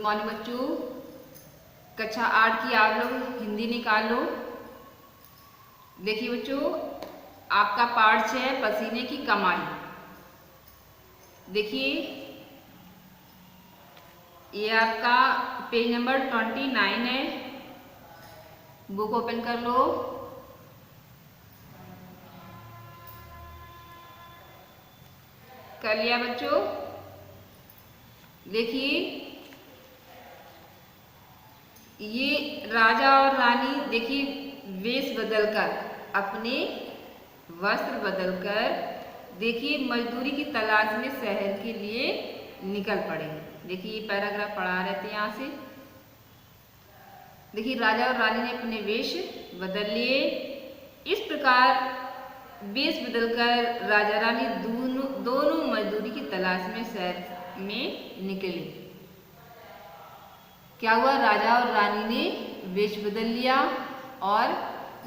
Morning बच्चों, कक्षा 8 की आप लोग हिंदी निकालो। देखिए बच्चों, आपका पाठ 6 पसीने की कमाई। देखिए ये आपका पेज नंबर 29 है। बुक ओपन कर लो। कर लिया बच्चों? देखिए ये राजा और रानी, देखिए वेश बदलकर, अपने वस्त्र बदलकर, देखिए मजदूरी की तलाश में शहर के लिए निकल पड़े। देखिए ये पैराग्राफ पढ़ा रहे थे यहाँ से। देखिए राजा और रानी ने अपने वेश बदल लिए। इस प्रकार वेश बदलकर राजा रानी दोनों मजदूरी की तलाश में शहर में निकले। क्या हुआ? राजा और रानी ने वेश बदल लिया और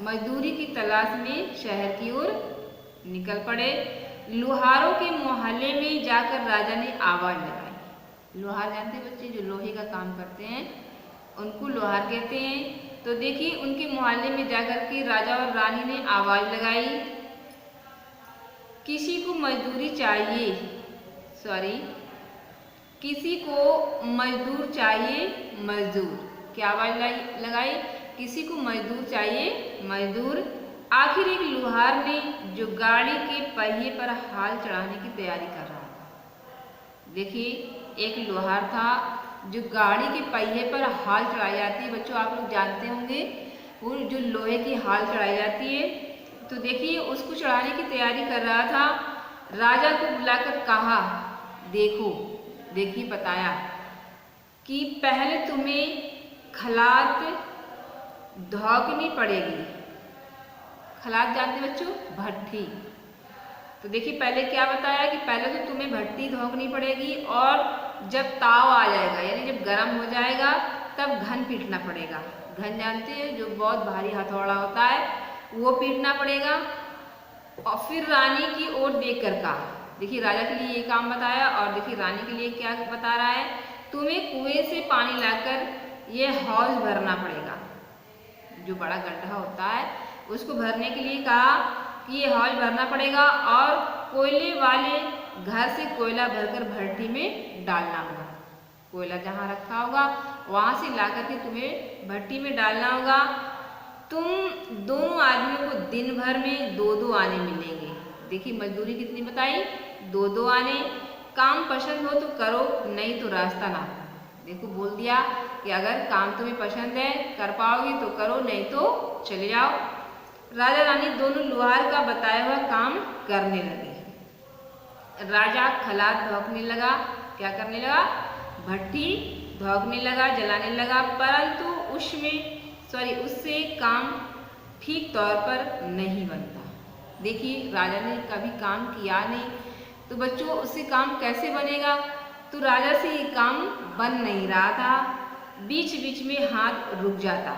मजदूरी की तलाश में शहर की ओर निकल पड़े। लोहारों के मोहल्ले में जाकर राजा ने आवाज लगाई। लोहार जानते हैं बच्चे, जो लोहे का काम करते हैं उनको लोहार कहते हैं। तो देखिए उनके मोहल्ले में जाकर के राजा और रानी ने आवाज लगाई, किसी को मजदूरी चाहिए, किसी को मजदूर चाहिए, मजदूर। क्या आवाज लगाई? किसी को मजदूर चाहिए, मजदूर। आखिर एक लोहार ने, जो गाड़ी के पहिए पर हाल चढ़ाने की तैयारी कर रहा था। देखिए एक लोहार था जो गाड़ी के पहिए पर हाल चढ़ाई जाती है। बच्चों आप लोग जानते होंगे वो जो लोहे की हाल चढ़ाई जाती है। तो देखिए उसको चढ़ाने की तैयारी कर रहा था। राजा को बुलाकर कहा, देखिए बताया कि पहले तुम्हें खलात धोकनी पड़ेगी। खलात जानते बच्चों? भट्ठी। तो देखिए पहले क्या बताया कि पहले तो तुम्हें भट्टी धोकनी पड़ेगी और जब ताव आ जाएगा यानी जब गर्म हो जाएगा तब घन पीटना पड़ेगा। घन जानते हैं, जो बहुत भारी हथौड़ा होता है वो पीटना पड़ेगा। और फिर रानी की ओर देख कर कहा, देखिए राजा के लिए ये काम बताया और देखिए रानी के लिए क्या बता रहा है, तुम्हें कुएं से पानी लाकर ये हौज भरना पड़ेगा। जो बड़ा गड्ढा होता है उसको भरने के लिए कहा कि ये हौज भरना पड़ेगा और कोयले वाले घर से कोयला भरकर भट्टी में डालना होगा। कोयला जहाँ रखा होगा वहाँ से ला करके तुम्हें भट्टी में डालना होगा। तुम दोनों आदमियों को दिन भर में 2-2 आने मिलेंगे। देखिए मजदूरी कितनी बताई? 2-2 आने। काम पसंद हो तो करो, नहीं तो रास्ता ना। देखो बोल दिया कि अगर काम तुम्हें पसंद है, कर पाओगे तो करो, नहीं तो चले जाओ। राजा रानी दोनों लोहार का बताया हुआ काम करने लगे। राजा खलात धोकने लगा। क्या करने लगा? भट्टी धोकने लगा, जलाने लगा, परंतु उससे काम ठीक तौर पर नहीं बनता। देखिए राजा ने कभी काम किया नहीं, तो बच्चों उससे काम कैसे बनेगा? तो राजा से ये काम बन नहीं रहा था। बीच बीच में हाथ रुक जाता।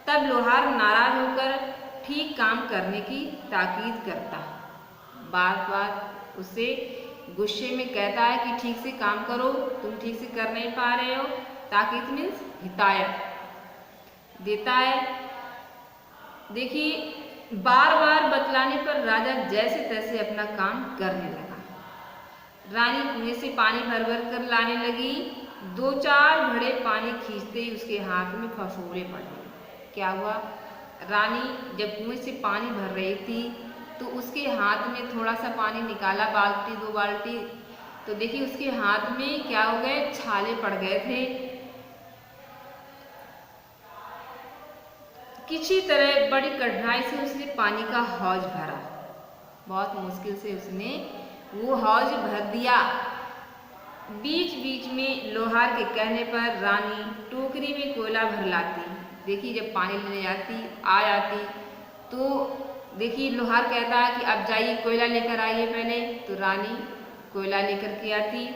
तब लोहार नाराज होकर ठीक काम करने की ताकीद करता। बार बार उसे गुस्से में कहता है कि ठीक से काम करो, तुम ठीक से कर नहीं पा रहे हो। ताकीद मीन्स हिदायत देता है। देखिए बार बार बतलाने पर राजा जैसे तैसे अपना काम करने लगा। रानी कुएं से पानी भर भर कर लाने लगी। 2-4 घड़े पानी खींचते ही उसके हाथ में फफोले पड़ गए। क्या हुआ? रानी जब कुएं से पानी भर रही थी तो उसके हाथ में थोड़ा सा पानी निकाला, बाल्टी 2 बाल्टी, तो देखिए उसके हाथ में क्या हो गए? छाले पड़ गए थे। किसी तरह बड़ी कठिनाई से उसने पानी का हौज भरा। बहुत मुश्किल से उसने वो हौज भर दिया। बीच बीच में लोहार के कहने पर रानी टोकरी में कोयला भर लाती। देखिए जब पानी लेने आ जाती तो देखिए लोहार कहता है कि अब जाइए कोयला लेकर आइए पहले। तो रानी कोयला लेकर के आती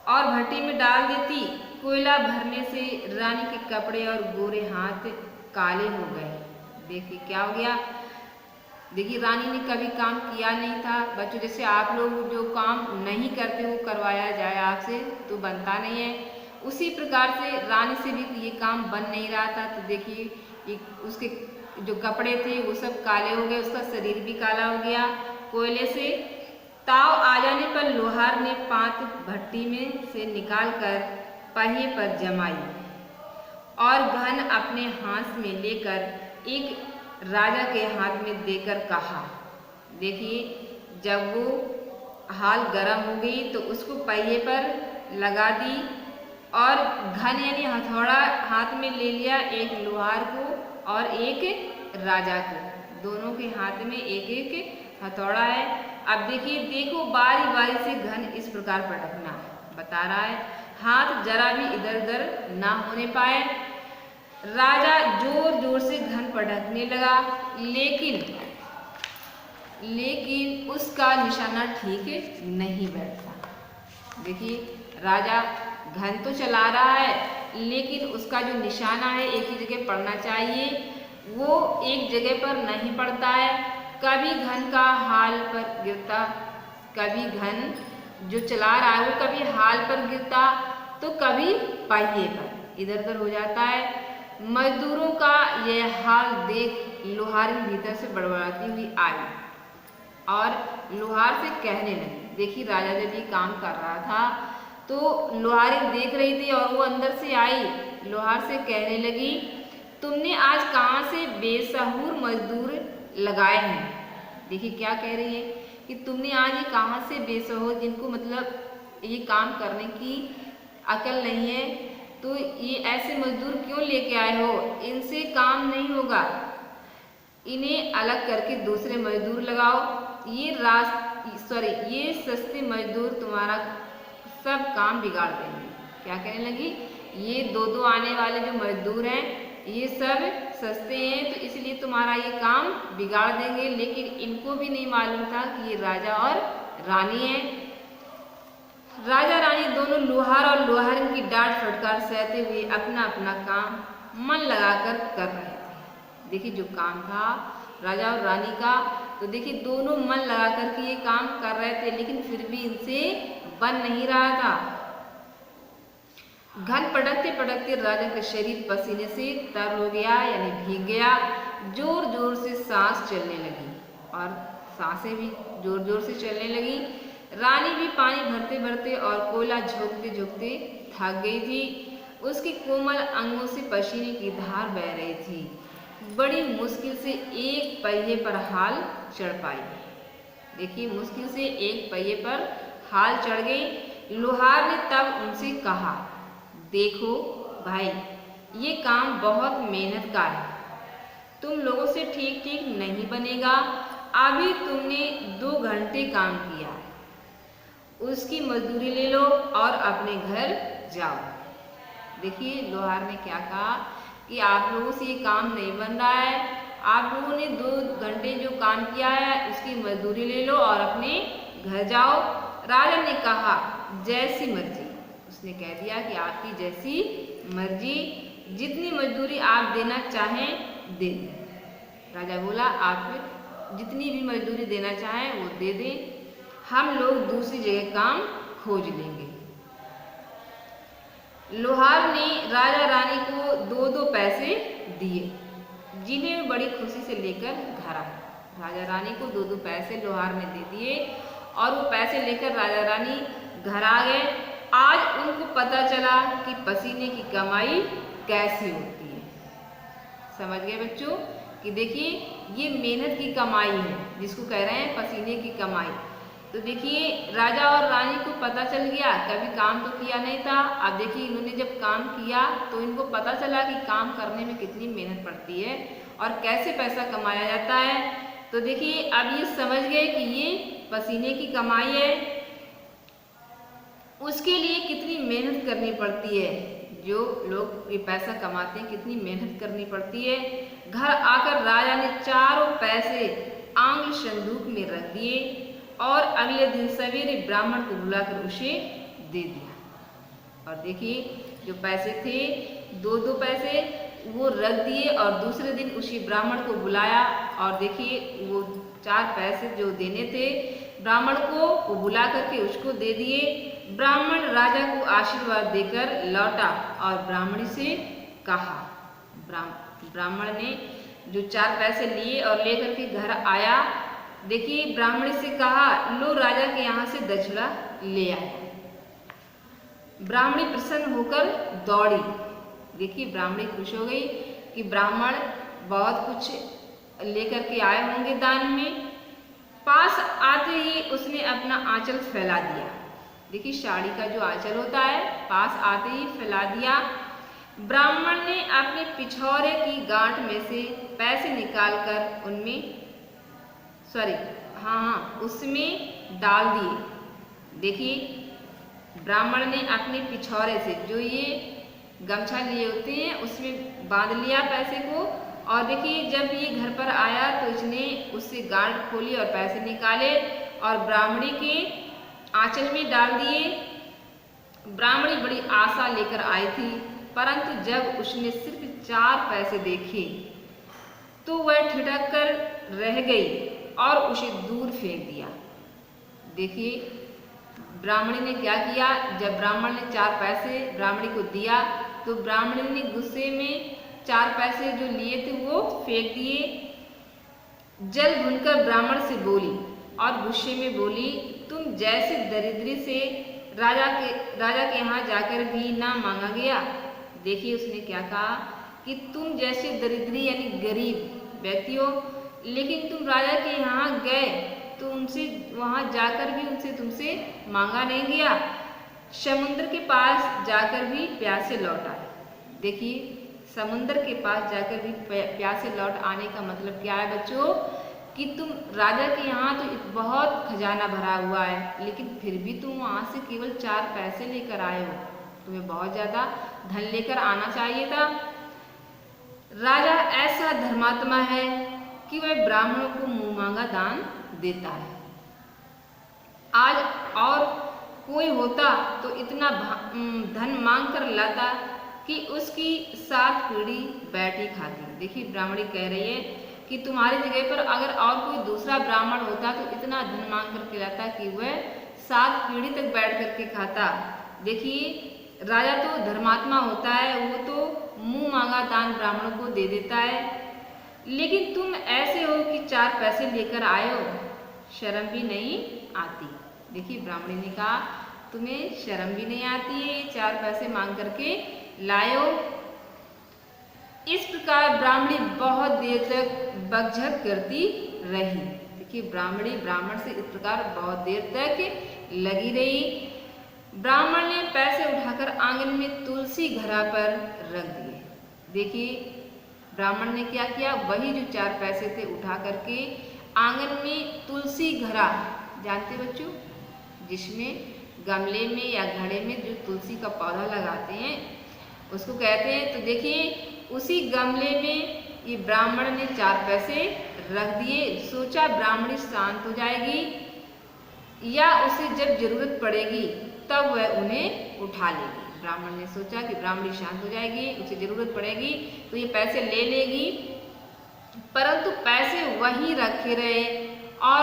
और भट्टी में डाल देती। कोयला भरने से रानी के कपड़े और गोरे हाथ काले हो गए। देखिए क्या हो गया? देखिए रानी ने कभी काम किया नहीं था। बच्चों जैसे आप लोग जो काम नहीं करते वो करवाया जाए आपसे तो बनता नहीं है। उसी प्रकार से रानी से भी ये काम बन नहीं रहा था। तो देखिए उसके जो कपड़े थे वो सब काले हो गए, उसका शरीर भी काला हो गया कोयले से। ताव आ जाने पर लोहार ने पात भट्टी में से निकालकर पहिए पर जमाई और घन अपने हाथ में लेकर एक राजा के हाथ में देकर कहा। देखिए जब वो हाल गर्म हो गई तो उसको पहिए पर लगा दी और घन यानी हथौड़ा हाथ में ले लिया, एक लोहार को और एक राजा को, दोनों के हाथ में एक एक हथौड़ा है। अब देखो बारी बारी से घन इस प्रकार पटकना बता रहा है, हाथ जरा भी इधर उधर ना होने पाए। राजा जोर जोर से घन पटकने लगा, लेकिन उसका निशाना ठीक नहीं बैठता। देखिए राजा घन तो चला रहा है लेकिन उसका जो निशाना है एक ही जगह पड़ना चाहिए, वो एक जगह पर नहीं पड़ता है। कभी घन का हाल पर गिरता, कभी घन जो चला रहा है वो कभी हाल पर गिरता तो कभी पहिए पर इधर उधर हो जाता है। मजदूरों का यह हाल देख लोहारी भीतर से बड़बड़ाती हुई आई और लोहार से कहने लगी। देखिए राजा जब ये काम कर रहा था तो लोहारी देख रही थी और वो अंदर से आई, लोहार से कहने लगी, तुमने आज कहाँ से बेसहूर मजदूर लगाए हैं। देखिए क्या कह रही है कि तुमने आज ये कहाँ से बेसहूर, जिनको मतलब ये काम करने की अकल नहीं है, तो ये ऐसे मजदूर क्यों लेके आए हो, इनसे काम नहीं होगा, इन्हें अलग करके दूसरे मजदूर लगाओ। ये सस्ते मजदूर तुम्हारा सब काम बिगाड़ देंगे। क्या कहने लगी, ये दो आने वाले जो मजदूर हैं ये सब सस्ते हैं तो इसलिए तुम्हारा ये काम बिगाड़ देंगे। लेकिन इनको भी नहीं मालूम था कि ये राजा और रानी है। राजा रानी दोनों लोहार और लोहारिन की डांट फटकार सहते हुए अपना अपना काम मन लगाकर कर रहे थे। देखिए जो काम था राजा और रानी का, तो देखिए दोनों मन लगाकर के ये काम कर रहे थे लेकिन फिर भी इनसे बन नहीं रहा था। घन पटकते पटकते राजा का शरीर पसीने से तर हो गया यानी भीग गया। जोर जोर से सांस चलने लगी और सांसें भी जोर जोर से चलने लगी। रानी भी पानी भरते भरते और कोयला झोंकते झोंकते थक गई थी। उसके कोमल अंगों से पसीने की धार बह रही थी। बड़ी मुश्किल से एक पहिए पर हाल चढ़ पाई। देखिए मुश्किल से एक पहिए पर हाल चढ़ गई। लोहार ने तब उनसे कहा, देखो भाई ये काम बहुत मेहनत का है, तुम लोगों से ठीक ठीक नहीं बनेगा। अभी तुमने 2 घंटे काम किया, उसकी मजदूरी ले लो और अपने घर जाओ। देखिए लोहार ने क्या कहा कि आप लोगों से ये काम नहीं बन रहा है, आप लोगों ने 2 घंटे जो काम किया है उसकी मजदूरी ले लो और अपने घर जाओ। राजा ने कहा, जैसी मर्जी। उसने कह दिया कि आपकी जैसी मर्जी, जितनी मजदूरी आप देना चाहें दे दें। राजा बोला, आप जितनी भी मजदूरी देना चाहें वो दे दें, हम लोग दूसरी जगह काम खोज लेंगे। लोहार ने राजा रानी को 2-2 पैसे दिए, जिन्हें वे बड़ी खुशी से लेकर घर आए। राजा रानी को 2-2 पैसे लोहार ने दे दिए और वो पैसे लेकर राजा रानी घर आ गए। आज उनको पता चला कि पसीने की कमाई कैसी होती है। समझ गए बच्चों कि देखिए ये मेहनत की कमाई है जिसको कह रहे हैं पसीने की कमाई। तो देखिए राजा और रानी को पता चल गया, कभी काम तो किया नहीं था। अब देखिए इन्होंने जब काम किया तो इनको पता चला कि काम करने में कितनी मेहनत पड़ती है और कैसे पैसा कमाया जाता है। तो देखिए अब ये समझ गए कि ये पसीने की कमाई है, उसके लिए कितनी मेहनत करनी पड़ती है। जो लोग ये पैसा कमाते हैं कितनी मेहनत करनी पड़ती है। घर आकर राजा ने चारों पैसे आंगल संदूक में रख दिए और अगले दिन सवेरे ब्राह्मण को बुलाकर उसे दे दिया। और देखिए जो पैसे थे 2-2 पैसे वो रख दिए और दूसरे दिन उसी ब्राह्मण को बुलाया और देखिए वो 4 पैसे जो देने थे ब्राह्मण को वो बुला करके उसको दे दिए। ब्राह्मण राजा को आशीर्वाद देकर लौटा और ब्राह्मणी से कहा, ब्राह्मण ने जो 4 पैसे लिए और लेकर के घर आया, देखिए ब्राह्मणी से कहा, लो राजा के यहाँ से दक्षिणा ले आए। ब्राह्मणी प्रसन्न होकर दौड़ी। देखिए ब्राह्मणी खुश हो गई कि ब्राह्मण बहुत कुछ लेकर के आए होंगे दान में। पास आते ही उसने अपना आंचल फैला दिया। देखिए साड़ी का जो आंचल होता है, पास आते ही फैला दिया। ब्राह्मण ने अपने पिछौरे की गांठ में से पैसे निकालकर उसमें डाल दिए। देखिए ब्राह्मण ने अपने पिछौरे से, जो ये गमछा लिए होते हैं, उसमें बांध लिया पैसे को। और देखिए जब ये घर पर आया तो इसने उससे गांठ खोली और पैसे निकाले और ब्राह्मणी के आंचल में डाल दिए। ब्राह्मणी बड़ी आशा लेकर आई थी, परंतु जब उसने सिर्फ 4 पैसे देखे तो वह ठिठक कर रह गई और उसे दूर फेंक दिया। देखिए ब्राह्मणी ने क्या किया, जब ब्राह्मण ने 4 पैसे ब्राह्मणी को दिया तो ब्राह्मणी ने गुस्से में 4 पैसे जो लिए थे वो फेंक दिए। जल भूनकर ब्राह्मण से बोली और गुस्से में बोली, तुम जैसे दरिद्री से राजा के यहाँ जाकर भी ना मांगा गया। देखिए उसने क्या कहा कि तुम जैसे दरिद्री यानी गरीब व्यक्ति हो, लेकिन तुम राजा के यहाँ गए तो उनसे वहाँ जाकर भी तुमसे मांगा नहीं गया। समुद्र के पास जाकर भी प्यासे लौट आए। देखिए समुद्र के पास जाकर भी प्यासे लौट आने का मतलब क्या है बच्चों, कि तुम राजा के यहाँ तो बहुत खजाना भरा हुआ है, लेकिन फिर भी तुम वहाँ से केवल 4 पैसे लेकर आए हो। तुम्हें बहुत ज़्यादा धन लेकर आना चाहिए था। राजा ऐसा धर्मात्मा है कि वह ब्राह्मणों को मुँह मांगा दान देता है। आज और कोई होता तो इतना धन मांग कर लाता कि उसकी 7 पीढ़ी बैठी खाती। देखिए ब्राह्मणी कह रही है कि तुम्हारी जगह पर अगर और कोई दूसरा ब्राह्मण होता तो इतना धन मांग कर लाता कि वह 7 पीढ़ी तक बैठ करके खाता। देखिए राजा तो धर्मात्मा होता है, वो तो मुंह मांगा दान ब्राह्मणों को दे देता है, लेकिन तुम ऐसे हो कि 4 पैसे लेकर आए हो, शर्म भी नहीं आती। देखिए ब्राह्मणी ने कहा, तुम्हें शर्म भी नहीं आती है, 4 पैसे मांग करके लायो। इस प्रकार ब्राह्मणी बहुत देर तक बकझक करती रही। देखिए ब्राह्मणी ब्राह्मण से इस प्रकार बहुत देर तक लगी रही। ब्राह्मण ने पैसे उठाकर आंगन में तुलसी घड़ा पर रख दिए। देखिए ब्राह्मण ने क्या किया, वही जो 4 पैसे थे उठा करके आंगन में तुलसी घड़ा, जानते बच्चों, जिसमें गमले में या घड़े में जो तुलसी का पौधा लगाते हैं उसको कहते हैं। तो देखिए उसी गमले में ये ब्राह्मण ने 4 पैसे रख दिए। सोचा ब्राह्मणी शांत हो जाएगी या उसे जब जरूरत पड़ेगी तब वह उन्हें उठा लेगी। ब्राह्मण ने सोचा कि ब्राह्मणी शांत हो जाएगी, उसे जरूरत पड़ेगी तो ये पैसे ले लेगी, परंतु पैसे वहीं रखे रहे और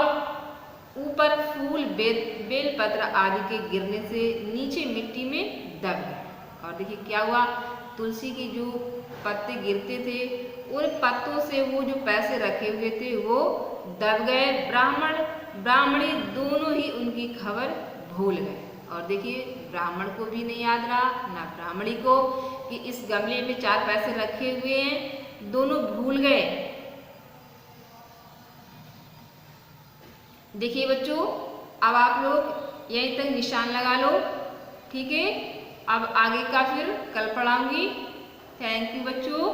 ऊपर फूल बेलपत्र आदि के गिरने से नीचे मिट्टी में दब गए। और देखिए क्या हुआ, तुलसी की जो पत्ते गिरते थे उन पत्तों से वो जो पैसे रखे हुए थे वो दब गए। ब्राह्मणी दोनों ही उनकी खबर भूल गए। और देखिए ब्राह्मण को भी नहीं याद रहा ना ब्राह्मणी को कि इस गमले में 4 पैसे रखे हुए हैं, दोनों भूल गए। देखिए बच्चों, अब आप लोग यहीं तक निशान लगा लो, ठीक है। अब आगे का फिर कल पढ़ाऊंगी। थैंक यू बच्चों।